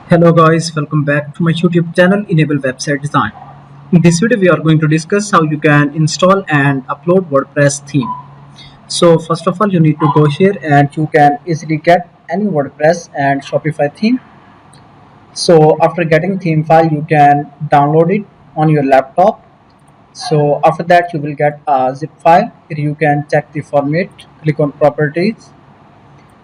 Hello guys, welcome back to my YouTube channel Enable Website Design. In this video we are going to discuss how you can install and upload WordPress theme. So first of all you need to go here and you can easily get any WordPress and Shopify theme. So after getting theme file you can download it on your laptop. So after that you will get a zip file. Here you can check the format, click on properties.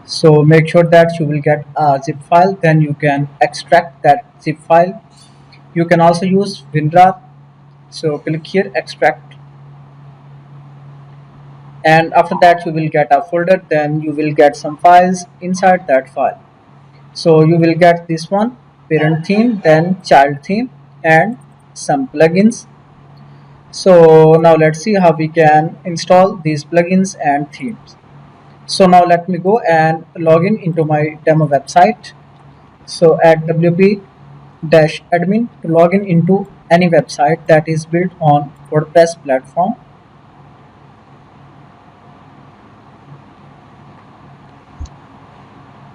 So make sure that you will get a zip file, then you can extract that zip file. You can also use WinRAR. So click here, extract, and after that you will get a folder. Then you will get some files inside that file. So you will get this one, parent theme, then child theme, and some plugins. So now let's see how we can install these plugins and themes. So now let me go and log in into my demo website. So add wp-admin to log in into any website that is built on WordPress platform.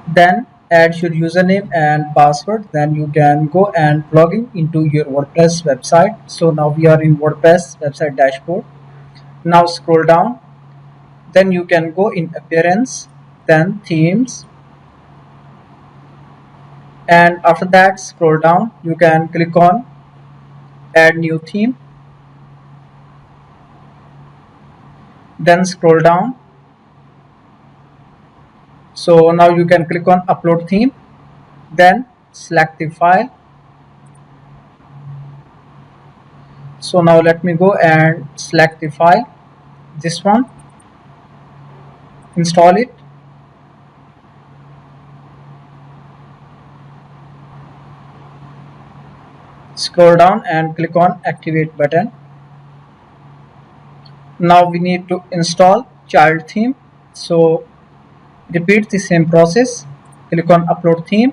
Then add your username and password. Then you can go and log in into your WordPress website. So now we are in WordPress website dashboard. Now scroll down. Then you can go in appearance, then themes, and after that scroll down. You can click on add new theme. Then scroll down. So now you can click on upload theme, then select the file. So now let me go and select the file, this one, install it. Scroll down and click on activate button. Now we need to install child theme. So repeat the same process, click on upload theme,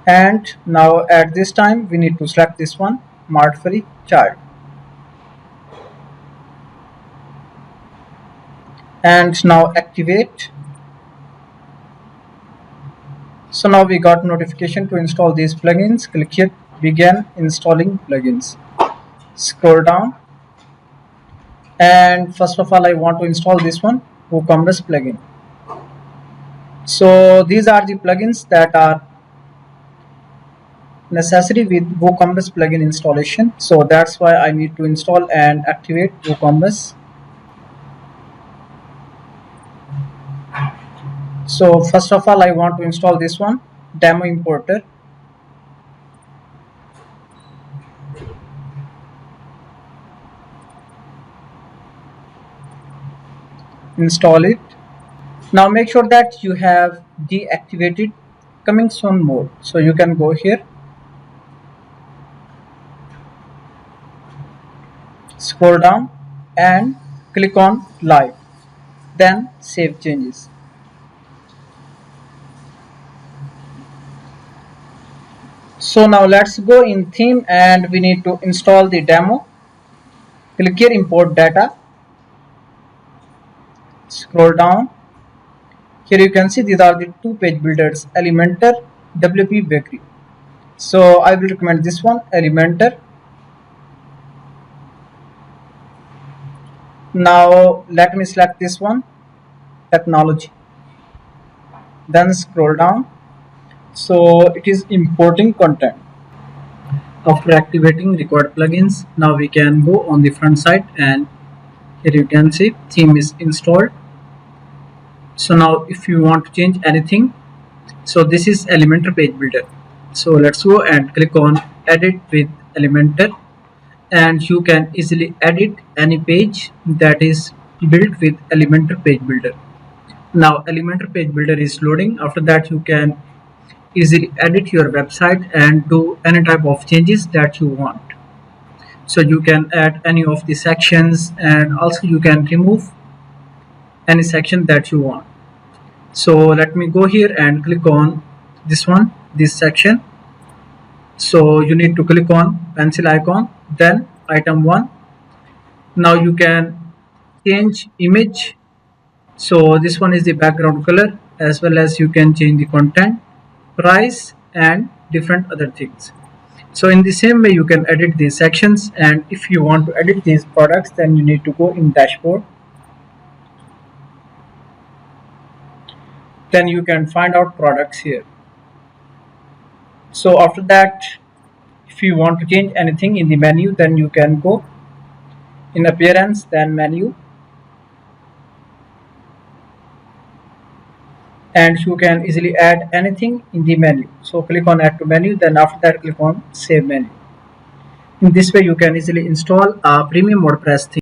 and now at this time we need to select this one, marked free child, and now activate. So now we got notification to install these plugins. Click here, begin installing plugins. Scroll down, and first of all I want to install this one, WooCommerce plugin. So these are the plugins that are necessary with WooCommerce plugin installation. So that's why I need to install and activate WooCommerce. So first of all I want to install this one, demo importer. Install it. Now make sure that you have deactivated coming soon mode. So you can go here, scroll down and click on live, then save changes. So now let's go in theme and we need to install the demo. Click here, import data, scroll down. Here you can see these are the two page builders, Elementor, WP Bakery. So I will recommend this one, Elementor. Now let me select this one, technology, then scroll down. So it is importing content. After activating required plugins, now we can go on the front side, and here you can see theme is installed. So now if you want to change anything, so this is Elementor page builder. So let's go and click on edit with Elementor, and you can easily edit any page that is built with Elementor page builder. Now Elementor page builder is loading. After that you can easily edit your website and do any type of changes that you want. So you can add any of the sections, and also you can remove any section that you want. So let me go here and click on this one, this section. So you need to click on pencil icon, then item 1. Now you can change image. So this one is the background color, as well as you can change the content, price, and different other things. So in the same way you can edit these sections, and if you want to edit these products, then you need to go in dashboard. Then you can find out products here. So after that, if you want to change anything in the menu, then you can go in appearance, then menu, and you can easily add anything in the menu. So click on add to menu, then after that click on save menu. In this way you can easily install a premium WordPress theme.